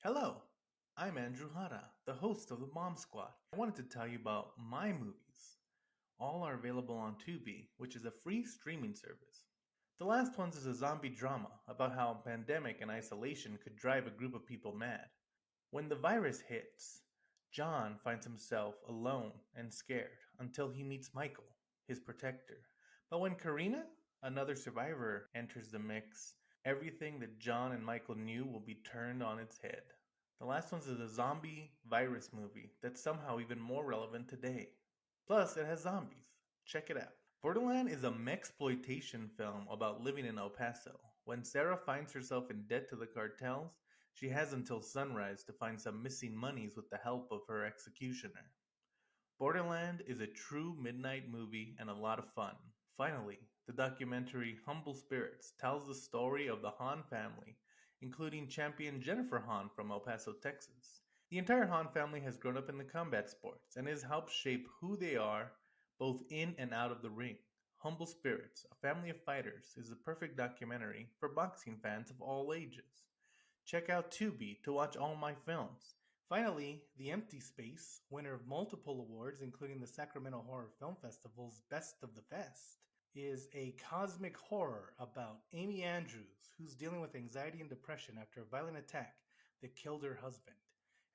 Hello, I'm Andrew Hara, the host of the Bomb Squad. I wanted to tell you about my movies. All are available on Tubi, which is a free streaming service. The last one is a zombie drama about how a pandemic and isolation could drive a group of people mad. When the virus hits, John finds himself alone and scared until he meets Michael, his protector. But when Karina, another survivor, enters the mix, everything that John and Michael knew will be turned on its head. The last one's is a zombie virus movie that's somehow even more relevant today. Plus, it has zombies. Check it out. Borderland is a mexploitation film about living in El Paso. When Sarah finds herself in debt to the cartels, she has until sunrise to find some missing monies with the help of her executioner. Borderland is a true midnight movie and a lot of fun. Finally, the documentary Humble Spirits tells the story of the Hahn family, including champion Jennifer Hahn from El Paso, Texas. The entire Hahn family has grown up in the combat sports and has helped shape who they are both in and out of the ring. Humble Spirits, a family of fighters, is the perfect documentary for boxing fans of all ages. Check out Tubi to watch all my films. Finally, The Empty Space, winner of multiple awards, including the Sacramento Horror Film Festival's Best of the Fest, is a cosmic horror about Amy Andrews, who's dealing with anxiety and depression after a violent attack that killed her husband.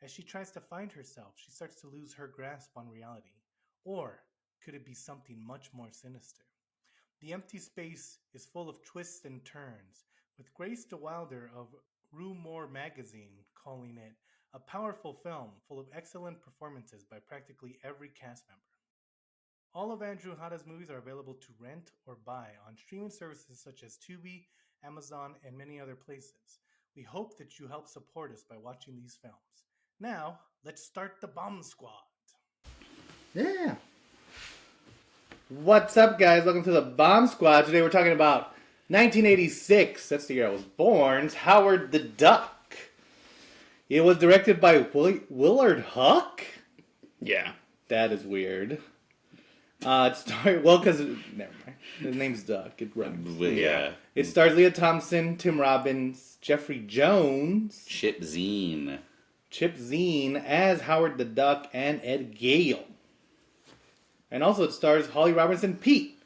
As she tries to find herself, she starts to lose her grasp on reality. Or could it be something much more sinister? The Empty Space is full of twists and turns, with Grace DeWilder of Rue Morgue magazine calling it a powerful film full of excellent performances by practically every cast member. All of Andrew Hada's movies are available to rent or buy on streaming services such as Tubi, Amazon, and many other places. We hope that you help support us by watching these films. Now, let's start the Bomb Squad. Yeah. What's up, guys? Welcome to the Bomb Squad. Today we're talking about 1986. That's the year I was born. Howard the Duck. It was directed by Willard Huck? Yeah. That is weird. It starred, well, because, never mind. His name's Duck. It rhymes. Yeah. It stars Leah Thompson, Tim Robbins, Jeffrey Jones, Chip Zine. Chip Zine as Howard the Duck, and Ed Gale. And also it stars Holly Robinson Pete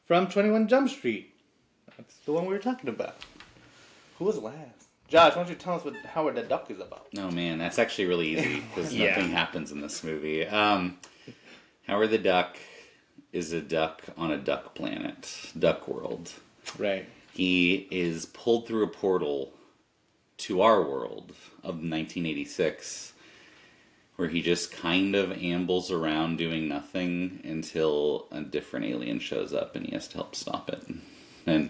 from 21 Jump Street. That's the one we were talking about. Who was last? Josh, why don't you tell us what Howard the Duck is about? Oh man, that's actually really easy because nothing happens in this movie. Howard the Duck is a duck on a duck planet, Duck World. Right. He is pulled through a portal to our world of 1986, where he just kind of ambles around doing nothing until a different alien shows up and he has to help stop it. And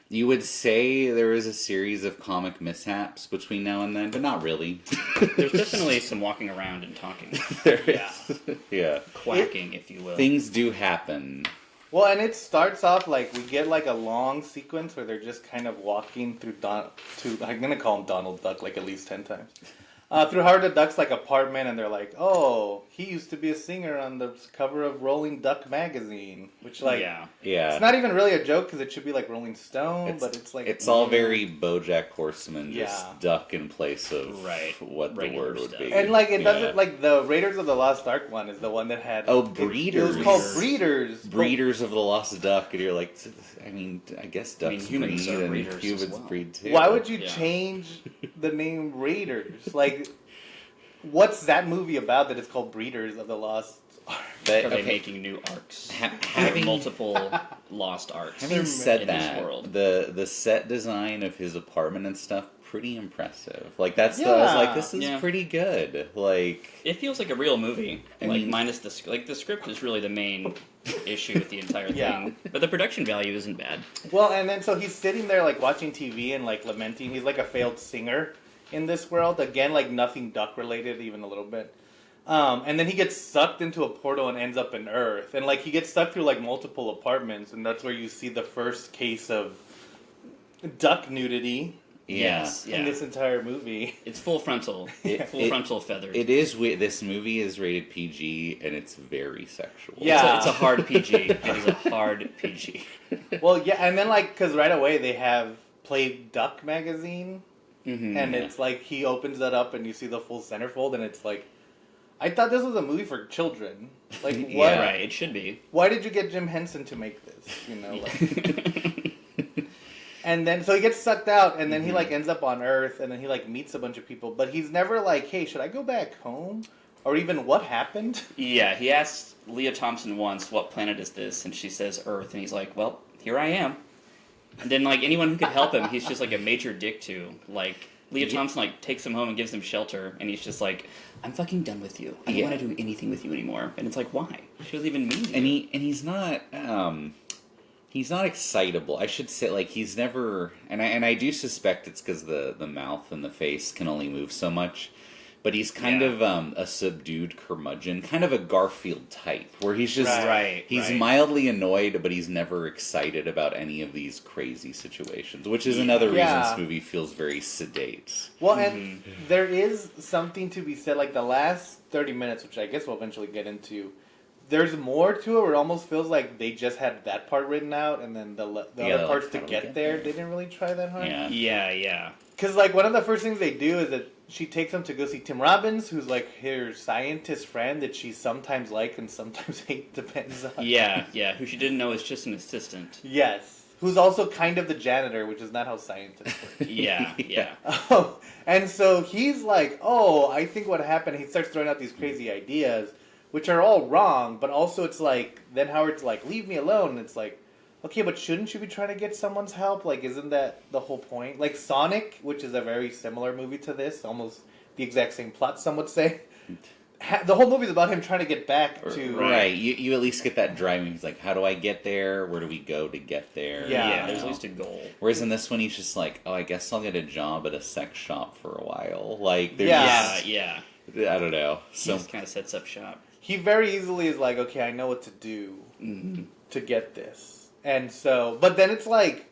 you would say there is a series of comic mishaps between now and then, but not really. There's definitely some walking around and talking. There is. Yeah. Quacking, if you will. Things do happen. Well, and it starts off like we get like a long sequence where they're just kind of walking through I'm going to call him Donald Duck like at least 10 times. Through Howard the Duck's like apartment, and they're like, "Oh, he used to be a singer on the cover of Rolling Duck magazine," which Yeah. It's not even really a joke because it should be like Rolling Stone, but it's like it's all very BoJack Horseman, just Yeah. duck in place of what the Regular word would stuff. be. And like it doesn't like the Raiders of the Lost Ark one is the one that had Breeders. It was called Breeders. Breeders of the Lost Duck, and you're like, I mean, I guess ducks humans breed are and breeders humans as well. breed too. Why would you Yeah. change the name Raiders? Like, what's that movie about that it's called Breeders of the Lost Ark? Are they making new arcs? having Multiple lost arcs. Having said in that, this world. the set design of his apartment and stuff pretty impressive. Like I was like, this is pretty good. Like It feels like a real movie. I like mean- minus the script is really the main issue with the entire thing. Yeah. But the production value isn't bad. Well, and then so he's sitting there like watching TV and like lamenting. He's like a failed singer in this world. Again, like nothing duck related, even a little bit. And then he gets sucked into a portal and ends up in Earth. And like he gets stuck through like multiple apartments, and that's where you see the first case of duck nudity Yes. in this entire movie. It's full frontal. Frontal feathers. it is. This movie is rated PG, and it's very sexual. Yeah. It's a hard PG. It is a hard PG. Well, yeah, and then like because right away they have Play Duck magazine and it's like he opens that up and you see the full centerfold, and it's like, I thought this was a movie for children. Like, what? Yeah, right. It should be. Why did you get Jim Henson to make this? You know, like. And then so he gets sucked out, and then he like ends up on Earth, and then he like meets a bunch of people, but he's never like, hey, should I go back home, or even what happened? Yeah, he asked Leah Thompson once, "What planet is this?" And she says Earth, and he's like, "Well, here I am." And then like anyone who could help him, he's just like a major dick to. Like Leah Thompson like takes him home and gives him shelter, and he's just like, "I'm fucking done with you. I don't want to do anything with you anymore." And it's like, why? She doesn't even mean you. And he's not. He's not excitable. I should say, like, he's never, and I do suspect it's because the mouth and the face can only move so much. But he's kind of a subdued curmudgeon, kind of a Garfield type, where he's just he's mildly annoyed, but he's never excited about any of these crazy situations, which is another reason this movie feels very sedate. Well, and there is something to be said, like the last 30 minutes, which I guess we'll eventually get into. There's more to it where it almost feels like they just had that part written out, and then the other parts to get there, they didn't really try that hard. Yeah. Because, like, one of the first things they do is that she takes him to go see Tim Robbins, who's, like, her scientist friend that she sometimes like and sometimes hate, depends on. Yeah, who she didn't know is just an assistant. Yes. Who's also kind of the janitor, which is not how scientists work. Yeah. Oh, and so he's like, oh, I think what happened, he starts throwing out these crazy ideas, which are all wrong, but also it's like, then Howard's like, leave me alone, and it's like, okay, but shouldn't you be trying to get someone's help? Like, isn't that the whole point? Like, Sonic, which is a very similar movie to this, almost the exact same plot, some would say. The whole movie is about him trying to get back to... Right, you at least get that driving. He's like, how do I get there? Where do we go to get there? Yeah, there's at least a goal. Whereas in this one, he's just like, oh, I guess I'll get a job at a sex shop for a while. Like, Yeah. I don't know. So he kind of sets up shop. He very easily is like, okay, I know what to do to get this. And so, but then it's like,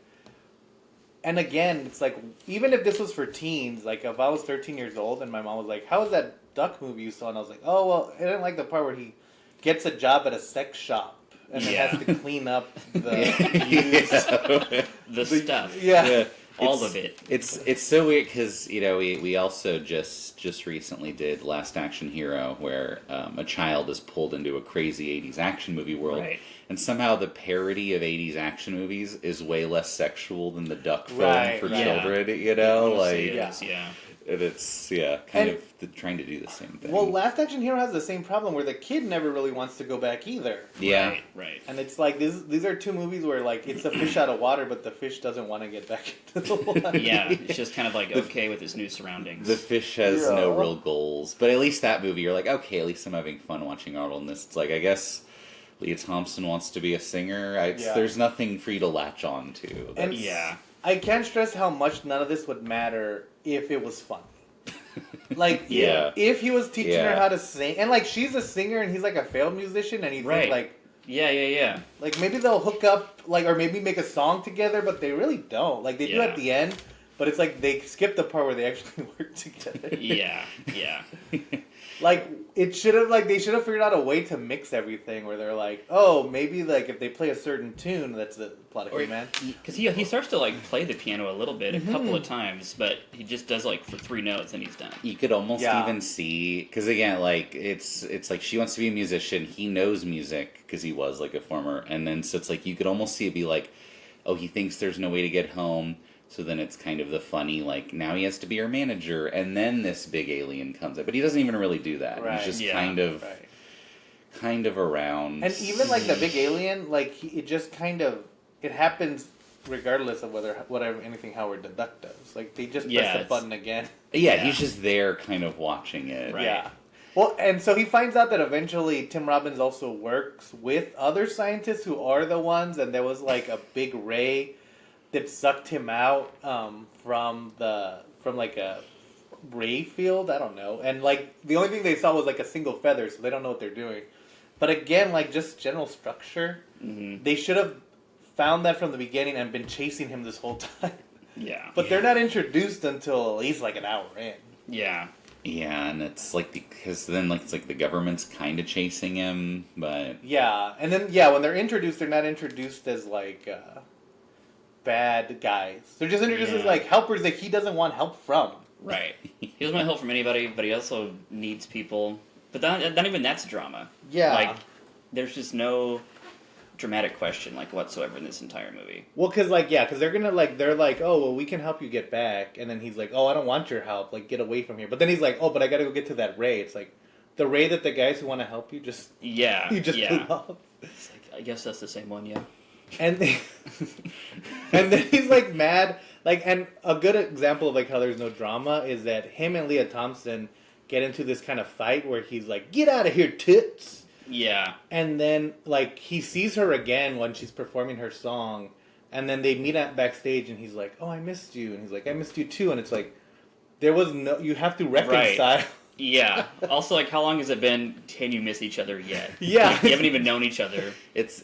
and again, it's like, even if this was for teens, like if I was 13 years old and my mom was like, how was that duck movie you saw? And I was like, oh, well, I didn't like the part where he gets a job at a sex shop and then has to clean up the the stuff. Yeah. All of it. It's so weird because, you know, we also just recently did Last Action Hero, where a child is pulled into a crazy 80s action movie world. Right. And somehow the parody of 80s action movies is way less sexual than the duck film for children, you know? And it's, kind of trying to do the same thing. Well, Last Action Hero has the same problem where the kid never really wants to go back either. Yeah. Right. And it's like, these are two movies where, like, it's a fish out of water, but the fish doesn't want to get back into the water. Yeah, it's just kind of like okay with his new surroundings. The fish has no real goals. But at least that movie, you're like, okay, at least I'm having fun watching Arnold in this. It's like, I guess Leah Thompson wants to be a singer. There's nothing for you to latch on to. And I can't stress how much none of this would matter if it was fun. Like, if he was teaching her how to sing, and like she's a singer and he's like a failed musician, and you think like, like maybe they'll hook up, like, or maybe make a song together, but they really don't. Like they do at the end, but it's like they skip the part where they actually work together. Like it should have, like they should have figured out a way to mix everything where they're like, oh, maybe like if they play a certain tune, that's the plot of He-Man. Because he starts to like play the piano a little bit, a couple of times, but he just does like for 3 notes and he's done. You could almost even see, because again, like it's like she wants to be a musician. He knows music because he was like a former, and then so it's like you could almost see it be like, oh, he thinks there's no way to get home. So then it's kind of the funny, like, now he has to be her manager, and then this big alien comes up. But he doesn't even really do that. Right. He's just kind of around. And even, like, the big alien, like, it just kind of, it happens regardless of anything Howard the Duck does. Like, they just press the button again. Yeah, he's just there kind of watching it. Right. Yeah. Well, and so he finds out that eventually Tim Robbins also works with other scientists who are the ones, and there was, like, a big ray that sucked him out from like a ray field. I don't know. And like the only thing they saw was like a single feather, so they don't know what they're doing. But again, like just general structure, they should have found that from the beginning and been chasing him this whole time. But they're not introduced until at least like an hour in. Yeah, and it's like because then like it's like the government's kind of chasing him, but and then when they're introduced, they're not introduced as like. bad guys. They're just introduced as Yeah. like helpers that he doesn't want help from. Right. He doesn't want help from anybody, but he also needs people. But not even that's drama. Yeah. Like, there's just no dramatic question, like, whatsoever in this entire movie. Well, because they're gonna they're like, oh, well, we can help you get back, and then he's like, oh, I don't want your help, like, get away from here. But then he's like, oh, but I gotta go get to that Ray. It's like the Ray that the guys who want to help you just Yeah. you just yeah. pull off. It's like, I guess that's the same one, yeah. And then, and then he's like mad, like, and a good example of like how there's no drama is that him and Leah Thompson get into this kind of fight where he's like, get out of here, tits. Yeah. And then, like, he sees her again when she's performing her song, and then they meet at backstage, and he's like, oh, I missed you. And he's like, I missed you too. And it's like, there was no, you have to reconcile. Right. Yeah. Also, like, how long has it been? Can you miss each other yet? Yeah. Like, you haven't even known each other. It's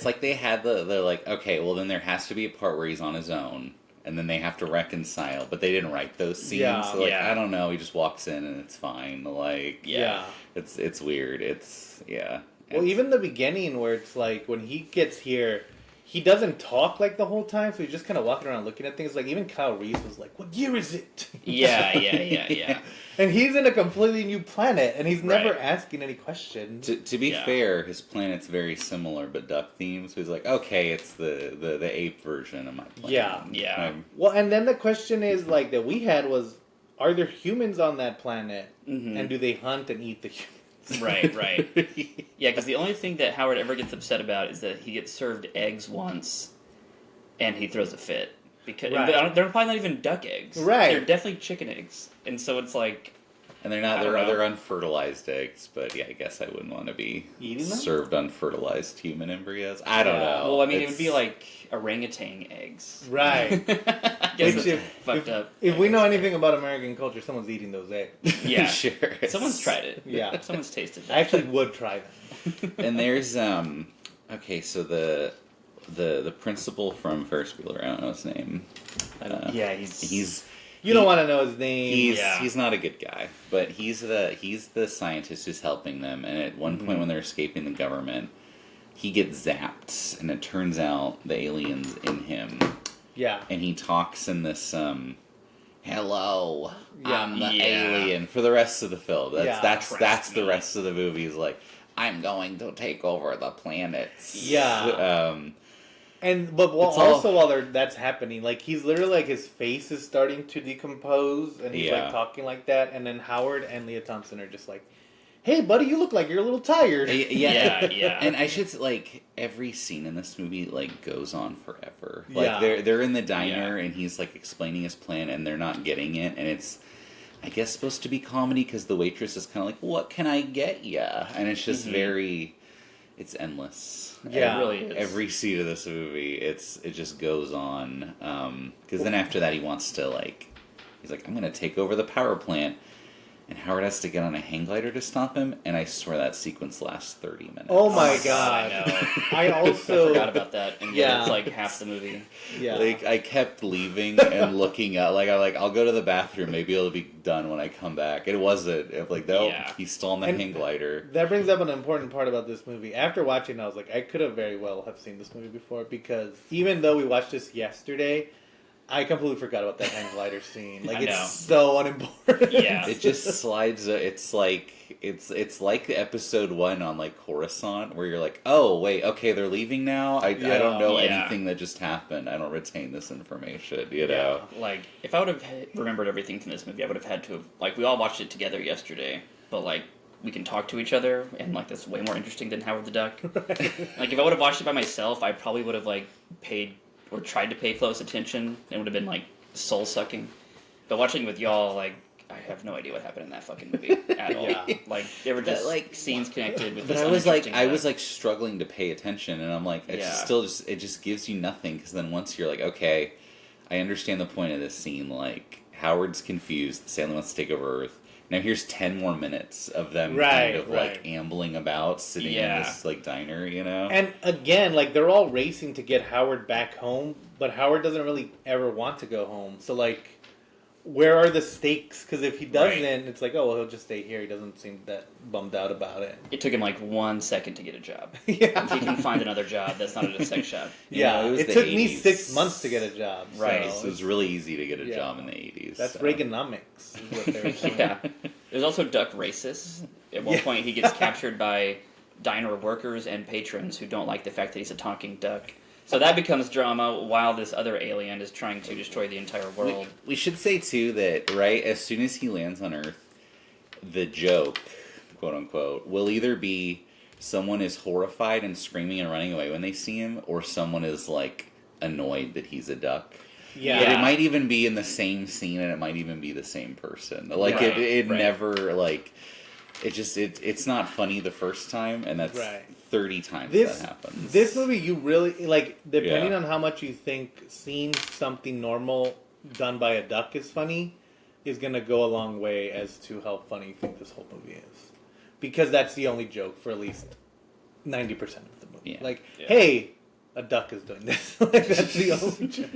like they had they're like, okay, well then there has to be a part where he's on his own, and then they have to reconcile, but they didn't write those scenes. Yeah. So like, Yeah. I don't know, he just walks in and it's fine. Like, Yeah. it's weird. It's Well, It's- even the beginning where it's like, when he gets here, he doesn't talk like the whole time, so he's just kind of walking around looking at things. Like, even Kyle Reese was like, what year is it? Yeah. And he's in a completely new planet, and he's never Right. asking any questions. To be Yeah. fair, his planet's very similar, but duck themed. So he's like, okay, it's the ape version of my planet. Yeah. Yeah. Well, and then the question is, like, that we had was, are there humans on that planet? Mhm. And do they hunt and eat the humans? Right. Yeah, because the only thing that Howard ever gets upset about is that he gets served eggs once, and he throws a fit. Because Right. they're probably not even duck eggs. Right. They're definitely chicken eggs. And so it's like, And they're not I they're don't know. they're unfertilized eggs, but yeah, I guess I wouldn't want to be Eating them? served unfertilized human embryos. I don't Yeah. know. well, I mean, it would It's- be like orangutan eggs. Right. I guess Which it's fucked up. If we know anything about American culture, someone's eating those eggs. Yeah. sure. Someone's tried it. Yeah. Someone's tasted I that. actually would try them. And there's okay, so the principal from Ferris Bueller, I don't know his name. Yeah, he's You don't want to know his name. He's not a good guy, but he's the scientist who's helping them. And at one point, when they're escaping the government, he gets zapped, and it turns out the alien's in him. Yeah. And he talks in this hello, Yeah. I'm the Yeah. alien for the rest of the film. Yeah. That's Trust the me. rest of the movie is like, I'm going to take over the planets. Yeah. But It's all- also while that's happening, like, he's literally like, his face is starting to decompose, and he's Yeah. like talking like that, and then Howard and Leah Thompson are just like, "Hey, buddy, you look like you're a little tired." Yeah. And I should like every scene in this movie like goes on forever. Like Yeah. they're in the diner and he's like explaining his plan and they're not getting it, and it's I guess supposed to be comedy because the waitress is kind of like, "What can I get ya?" And it's just very, it's endless. Yeah. It really is. Every scene of this movie, it just goes on. Because then after that, he wants to he's like, I'm gonna take over the power plant. And Howard has to get on a hang glider to stop him, and I swear that sequence lasts 30 minutes. Oh my I god! know. I I also forgot about that. And yeah, Yeah. it's like half the movie. yeah. Like, I kept leaving and looking at, I'll go to the bathroom, maybe it'll be done when I come back. It wasn't. It, no, Yeah. he's still on the And- hang glider. That brings up an important part about this movie. After watching it, I was like, I could have very well have seen this movie before, because even though we watched this yesterday, I completely forgot about that hang glider scene. Like, I know. it's so unimportant. Yeah. It just slides, it's like the episode 1 on, Coruscant, where you're like, oh, wait, okay, they're leaving now? I don't know Yeah. anything that just happened. I don't retain this information, you know? Like, if I would have remembered everything from this movie, I would have had to have, we all watched it together yesterday, but, we can talk to each other, and, that's way more interesting than Howard the Duck. Like, if I would have watched it by myself, I probably would have, paid, or tried to pay close attention, and would have been, soul-sucking. But watching it with y'all, I have no idea what happened in that fucking movie at all. Yeah. There were just, But, scenes connected with But this I was uninteresting struggling to pay attention, and I'm like, it's Yeah. still it just gives you nothing, because then once you're like, okay, I understand the point of this scene, Howard's confused, Stanley wants to take over Earth. Now here's 10 more minutes of them kind of Right. ambling about, sitting Yeah. in this diner, you know? And again, they're all racing to get Howard back home, but Howard doesn't really ever want to go home. So, where are the stakes? Because if he doesn't, Right. it's like, oh, well, he'll just stay here. He doesn't seem that bummed out about it. It took him like 1 second to get a job. Yeah. He can find another job that's not a sex shop. Yeah, You know, it the took me 80s. 6 months to get a job. Right. So it was really easy to get a Yeah. job in the 80s. That's so. Reaganomics. Is what they were saying. Yeah. There's also Duck Racist. At one Yeah. point, he gets captured by diner workers and patrons who don't like the fact that he's a talking duck. So that becomes drama while this other alien is trying to destroy the entire world. We should say, too, that, right, as soon as he lands on Earth, the joke, quote unquote, will either be someone is horrified and screaming and running away when they see him, or someone is, like, annoyed that he's a duck. Yeah. But it might even be in the same scene, and it might even be the same person. Like, Right, it right. never, like... It's not funny the first time, and that's Right. 30 times This that happens. this movie, you really like. Depending Yeah. on how much you think seeing something normal done by a duck is funny, is gonna go a long way as to how funny you think this whole movie is, because that's the only joke for at least 90% of the movie. Yeah. Like, Yeah. hey, a duck is doing this. Like, that's the only joke.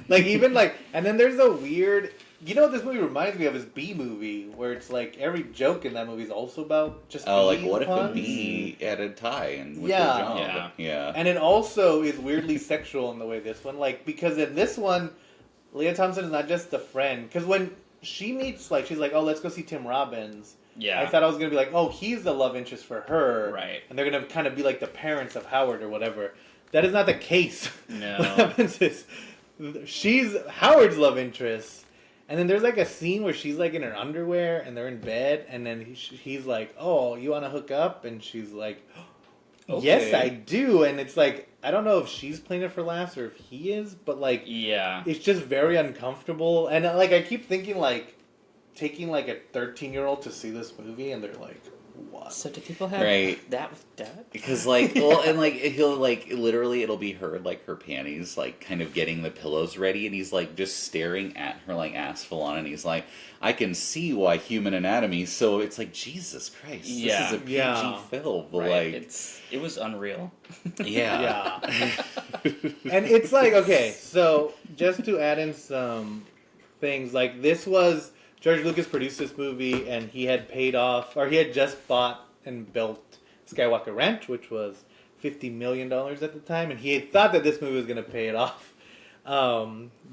Like, even like, and then there's a weird. You know what this movie reminds me of is B movie, where it's like every joke in that movie is also about just like, bees what if a puns. bee had a tie and with Yeah. a job? Yeah. Yeah. And it also is weirdly sexual in the way this one, like, because in this one, Leah Thompson is not just a friend. Because when she meets, like, she's like, oh, let's go see Tim Robbins. Yeah. I thought I was going to be like, oh, he's the love interest for her. Right. And they're going to kind of be like the parents of Howard or whatever. That is not the case. No. What happens is, she's Howard's love interest. And then there's like a scene where she's like in her underwear and they're in bed. And then he's like, oh, you want to hook up? And she's like, yes, Okay. I do. And it's like, I don't know if she's playing it for laughs or if he is, but like, Yeah. it's just very uncomfortable. And like, I keep thinking like, taking like a 13-year-old to see this movie and they're like, what? So do people have Right. that with Dad? Because, like, well, and, like, he'll, like, literally, it'll be her, like, her panties, like, kind of getting the pillows ready, and he's, like, just staring at her, like, ass full on, and he's like, I can see why human anatomy, so it's like, Jesus Christ, Yeah. this is a PG Yeah. film, but, Right. like, It was unreal. yeah. And it's like, okay, so just to add in some things, like this was, George Lucas produced this movie and he had paid off, or he had just bought and built Skywalker Ranch, which was $50 million at the time, and he had thought that this movie was going to pay it off.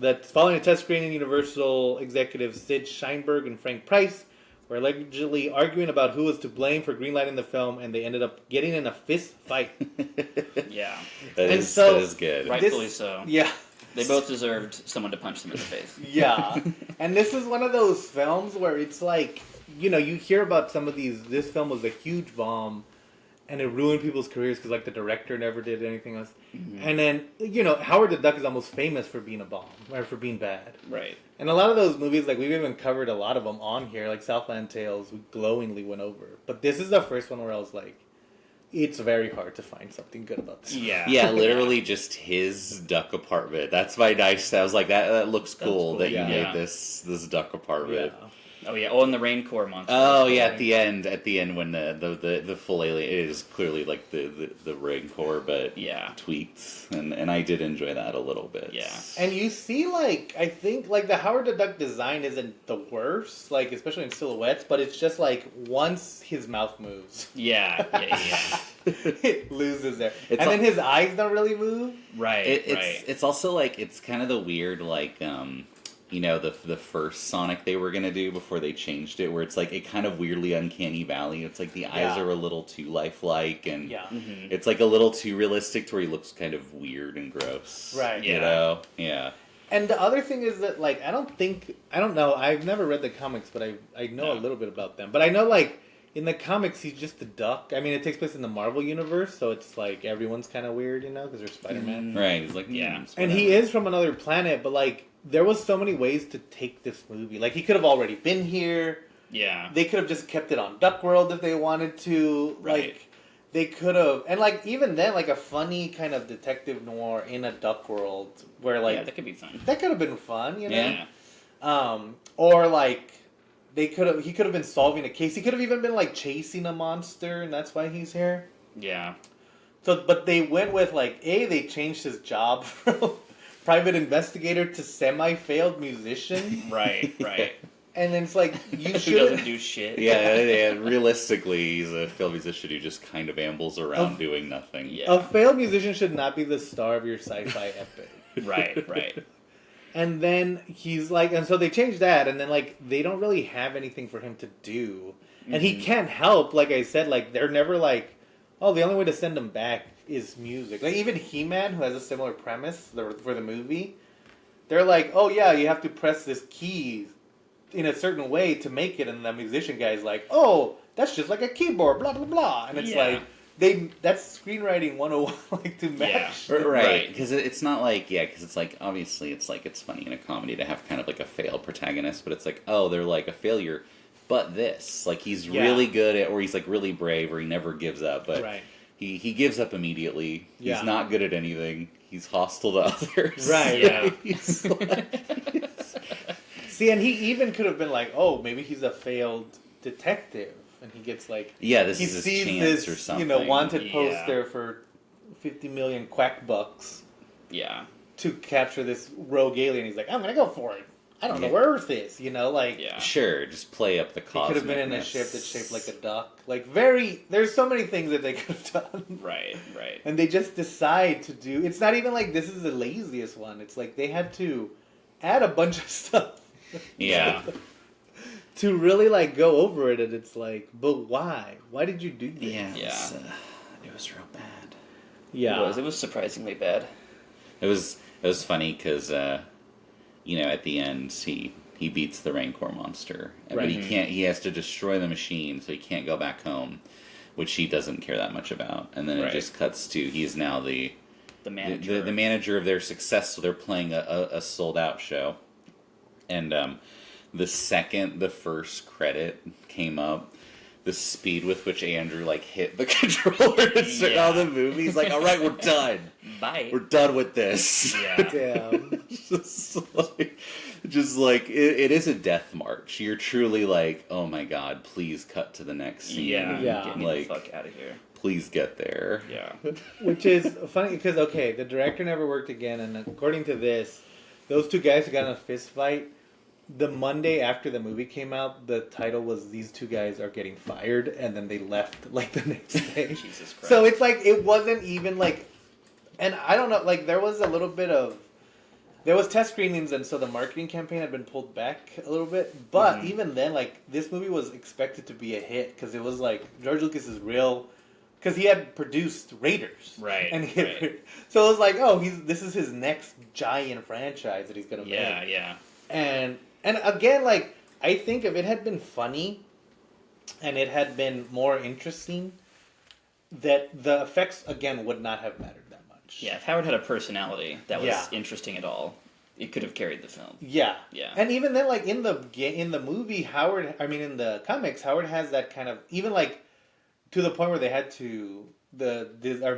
That following a test screening, Universal executives Sid Sheinberg and Frank Price were allegedly arguing about who was to blame for greenlighting the film, and they ended up getting in a fist fight. Yeah. That And is so- that is good. Rightfully so. Yeah. They both deserved someone to punch them in the face. Yeah. And this is one of those films where it's like, you know, you hear about some of these, this film was a huge bomb, and it ruined people's careers because, like, the director never did anything else. And then, you know, Howard the Duck is almost famous for being a bomb, or for being bad. Right. And a lot of those movies, like, we've even covered a lot of them on here, like Southland Tales, we glowingly went over. But this is the first one where I was like, it's very hard to find something good about this. Yeah. Yeah, literally just his duck apartment. That's my nice. I was like, that looks cool cool, that yeah. you Yeah. made this duck apartment. Yeah. Oh yeah. Oh, and the Rain Corps monster. Oh yeah, at the end when the full alien, it is clearly like the Rain Corps, but Yeah. tweaks, and I did enjoy that a little bit. Yeah. And you see, like, I think, like, the Howard the Duck design isn't the worst, like, especially in silhouettes, but it's just, like, once his mouth moves, Yeah. Yeah. it loses there. It's and al- then his eyes don't really move. Right. It's right. it's also like it's kind of the weird like you know the first Sonic they were gonna do before they changed it, where it's like it kind of weirdly uncanny valley. It's like the eyes Yeah. are a little too lifelike, and Yeah. Mhm. it's like a little too realistic to where he looks kind of weird and gross. Right. You Yeah. know? Yeah. And the other thing is that, like, I don't know, I've never read the comics, but I know a No. little bit about them. But I know, like, in the comics, he's just a duck. I mean, it takes place in the Marvel universe, so it's like everyone's kind of weird, you know, because there's Spider-Man. Right. He's like, Yeah. And he is from another planet, but, like, there was so many ways to take this movie. Like, he could have already been here. Yeah. They could have just kept it on Duck World if they wanted to. Right. Like, they could have, and like even then, like a funny kind of detective noir in a Duck World where like Yeah, that could be fun. that could have been fun, you know. Yeah. Or like he could have been solving a case. He could have even been like chasing a monster, and that's why he's here. Yeah. So, but they went with like they changed his job private investigator to semi-failed musician. Right. And then it's like, you Who should doesn't do shit. Yeah, realistically, he's a failed musician who just kind of ambles around doing nothing. Yeah. A failed musician should not be the star of your sci-fi epic. Right. And then he's like, and so they changed that, and then like they don't really have anything for him to do, and he can't help. Like I said, like they're never like, oh, the only way to send him back is music. Like even He-Man, who has a similar premise for the movie, they're like, oh yeah, you have to press this key in a certain way to make it, and the musician guy's like, oh, that's just like a keyboard, blah blah blah, and it's like. That's screenwriting 101, like to match. Right, because it's not like, because it's like, obviously, it's like, it's funny in a comedy to have kind of like a failed protagonist, but it's like, oh, they're like a failure, but this. Like, he's really good at, or he's like really brave, or he never gives up, but he gives up immediately. He's not good at anything. He's hostile to others. Right. Yeah. He's like, see, and he even could have been like, oh, maybe he's a failed detective. And he gets like, this he is his sees chance this, or something. wanted poster for 50 million quack bucks. Yeah. To capture this rogue alien. He's like, I'm gonna go for it. I don't know where Earth is, like. Yeah. Sure, just play up the cosmicness. He could have been in a ship that's shaped like a duck. Like, there's so many things that they could have done. Right. And they just decide to do, it's not even like this is the laziest one. It's like they had to add a bunch of stuff. Yeah. To really like go over it, and it's like, but why? Why did you do this? It was real bad. Yeah, It was surprisingly bad. It was funny because at the end he beats the Rancor monster, but he can't. He has to destroy the machine, so he can't go back home, which he doesn't care that much about. And then it just cuts to he's now the manager, the manager of their success. So they're playing a sold out show, and the second the first credit came up, the speed with which Andrew like hit the controller to start out the movie, he's like, all right, we're done. Bye. We're done with this. Yeah. Damn. just like it is a death march. You're truly like, oh my god, please cut to the next scene. Yeah. Get me Like, the fuck out of here. please get there. Yeah. Which is funny because the director never worked again, and according to this, those two guys who got in a fist fight. The Monday after the movie came out, the title was "These two guys are getting fired," and then they left like the next day. Jesus Christ. So it's like it wasn't even like, and I don't know, like there was a little bit of, there was test screenings, and so the marketing campaign had been pulled back a little bit. But even then, like this movie was expected to be a hit because it was like George Lucas is real, because he had produced Raiders, Right. And so it was like, oh, this is his next giant franchise that he's gonna make. Yeah. And again, like, I think if it had been funny and it had been more interesting, that the effects, again, would not have mattered that much. Yeah, if Howard had a personality that was interesting at all, it could have carried the film. Yeah. Yeah. And even then, like, in the movie, in the comics, Howard has that kind of, even, like, to the point where they had to,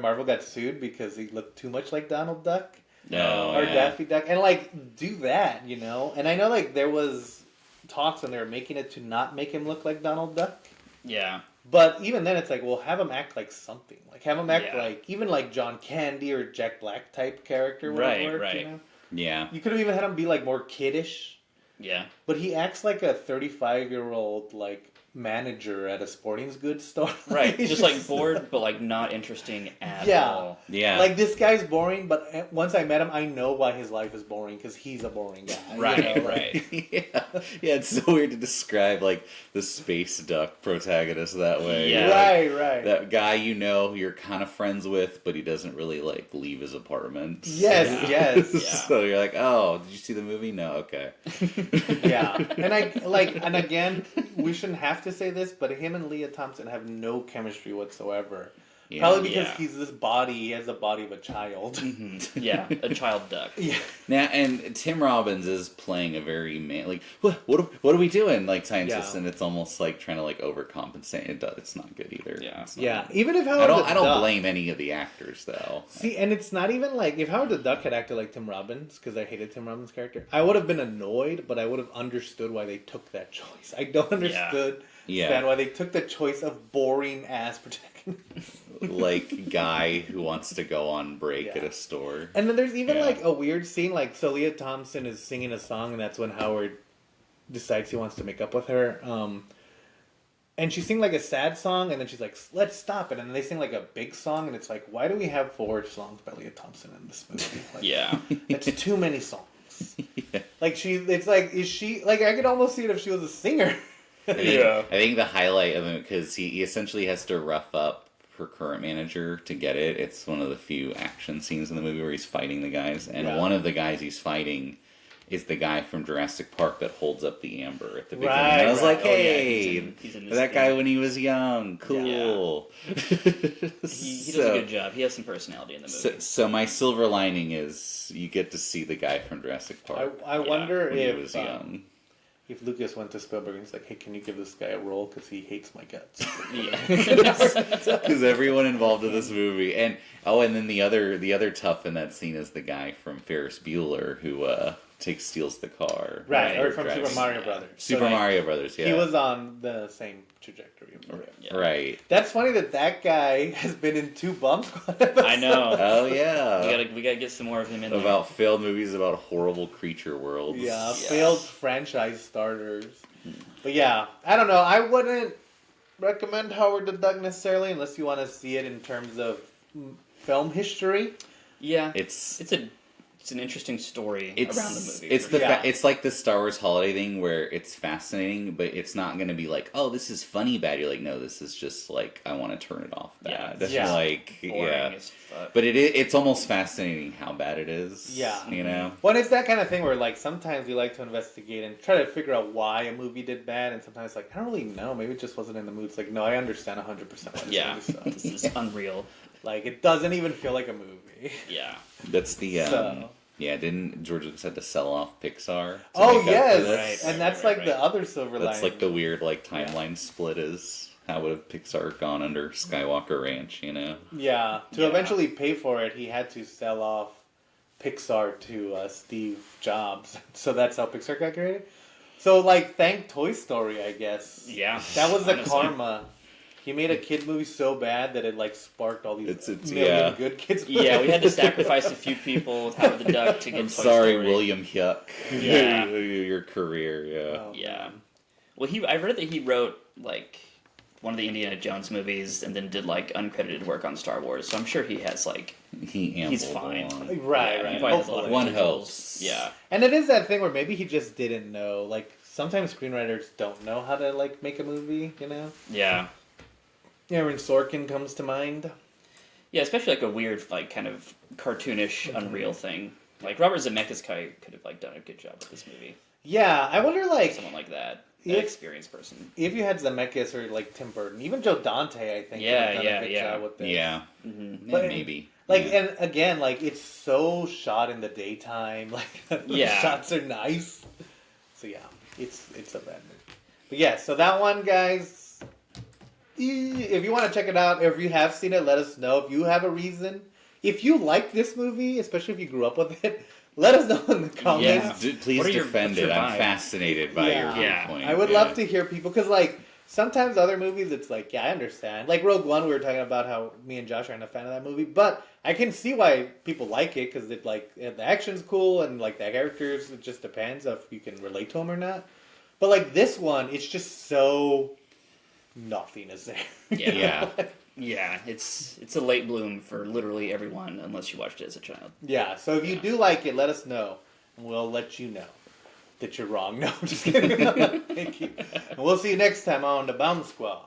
Marvel got sued because he looked too much like Donald Duck. Or Daffy Duck, and like do that, And I know like there was talks when they were making it to not make him look like Donald Duck. Yeah. But even then, it's like, well, have him act like something. Like have him act like even like John Candy or Jack Black type character. Right. Yeah. You could have even had him be like more kiddish. Yeah. But he acts like a 35-year-old like manager at a sporting goods store. Right. Just like bored, but like not interesting at all. Yeah. Like this guy's boring, but once I met him, I know why his life is boring because he's a boring guy. Right. Yeah, it's so weird to describe like the space duck protagonist that way. Yeah. Right. That guy you're kind of friends with, but he doesn't really like leave his apartment. Yes. So you're like, oh, did you see the movie? No, okay. Yeah, and again, we shouldn't have to say this, but him and Leah Thompson have no chemistry whatsoever. Yeah. Probably because he has the body of a child. Mm-hmm. Yeah, a child duck. Yeah. Now, and Tim Robbins is playing a very what are we doing? Like scientists, and it's almost like trying to like overcompensate. It's not good either. Yeah. Yeah. Even if I don't blame any of the actors though. See, and it's not even like if Howard the Duck had acted like Tim Robbins, because I hated Tim Robbins' character, I would have been annoyed, but I would have understood why they took that choice. I don't understood understand why they took the choice of boring ass protagonist. Like guy who wants to go on break Yeah. at a store. And then there's even Yeah. like a weird scene, like so Leah Thompson is singing a song, and that's when Howard decides he wants to make up with her. And she sings like a sad song, and then she's like, "Let's stop it." And then they sing like a big song, and it's like, why do we have 4 songs by Leah Thompson in this movie? Like, Yeah. it's too many songs. Yeah. Like it's like, is she like? I could almost see it if she was a singer. I think the highlight of him, because he essentially has to rough up her current manager to get it. It's one of the few action scenes in the movie where he's fighting the guys, and one of the guys he's fighting is the guy from Jurassic Park that holds up the amber at the beginning. Right, and I was right. like, Oh, yeah, hey, he's in this that thing. guy when he was young, cool. He does a good job. He has some personality in the movie. So my silver lining is you get to see the guy from Jurassic Park I wonder when he was if young. if Lucas went to Spielberg and he's like, "Hey, can you give this guy a role because he hates my guts?" Yeah. Because everyone involved in this movie, and then the other tough in that scene is the guy from Ferris Bueller who steals the car, Right, or from drives- Super Mario Brothers. Super So, like, Mario Brothers. Yeah, He was on the same trajectory. Yeah. right. That's funny that guy has been in 2 Bomb Squad episodes. I know. Oh yeah, We gotta get some more of him in there. about failed movies about horrible creature worlds. Yeah, failed franchise starters. But yeah, I don't know. I wouldn't recommend Howard the Duck necessarily unless you want to see it in terms of film history. Yeah. It's It's an interesting story it's around the movie. it's for the sure. it's like the Star Wars holiday thing where it's fascinating, but it's not going to be like, oh, this is funny bad. You're like, no, this is just like I want to turn it off bad. Yeah. Yeah. Like boring yeah. as fuck. But it's almost fascinating how bad it is. Yeah. You know? Well, it's that kind of thing where like sometimes we like to investigate and try to figure out why a movie did bad, and sometimes like I don't really know. Maybe it just wasn't in the mood. It's like no, I understand 100% why this Yeah. movie sucks. This is unreal. Like it doesn't even feel like a movie. Yeah. That's the So- yeah, didn't George Lucas had to sell off Pixar? to Oh make up for yes, this? Right, and that's right, like the right. other silver lining. That's like the weird like timeline split is how would have Pixar gone under Skywalker Ranch, you know? Yeah, to Yeah. eventually pay for it, he had to sell off Pixar to Steve Jobs. So that's how Pixar got created. So, like, thank Toy Story, I guess. Yeah. That was the honestly. karma. He made a kid movie so bad that it, like, sparked all these It's- million yeah. good kids movies. Yeah, we had to sacrifice a few people with Howard the Duck to get I'm Toy sorry, Story. William Hyuk. Yeah. Your career, yeah. Oh, Yeah. man. Well, I read that he wrote like one of the Indiana Jones movies and then did like uncredited work on Star Wars. So I'm sure he has like He's fine. along. Right, yeah, right. he probably has a lot of One residuals. hopes. Yeah. And it is that thing where maybe he just didn't know. Like, sometimes screenwriters don't know how to, like, make a movie, you know? Yeah. Aaron Sorkin comes to mind. Yeah, especially like a weird, like kind of cartoonish, unreal thing. Like Robert Zemeckis could have like done a good job with this movie. Yeah, I wonder, like... Someone like that, If- an experienced person. If you had Zemeckis or like Tim Burton, even Joe Dante, I think, Yeah, would have done a good yeah. job with this. Yeah. Mm-hmm. But- Maybe. Like, Yeah. and again, like it's so shot in the daytime. Like, the Yeah. shots are nice. So yeah, it's a bad movie. But yeah, so that one, guys. If you want to check it out, if you have seen it, let us know. If you have a reason, if you like this movie, especially if you grew up with it, let us know in the comments. Yeah. Please What are your- defend what's your it. I'm vibe? fascinated by Yeah. your Yeah. viewpoint. I would Yeah. love to hear people because, like, sometimes other movies, it's like, yeah, I understand. Like Rogue One, we were talking about how me and Josh aren't a fan of that movie, but I can see why people like it because it like the action's cool and like the characters. It just depends if you can relate to them or not. But like this one, it's just so nothing is there. Yeah. Yeah. Yeah, it's a late bloom for literally everyone unless you watched it as a child. Yeah. So if you do like it, let us know, and we'll let you know that you're wrong. No, I'm just kidding. Thank you. And we'll see you next time on the Bomb Squad.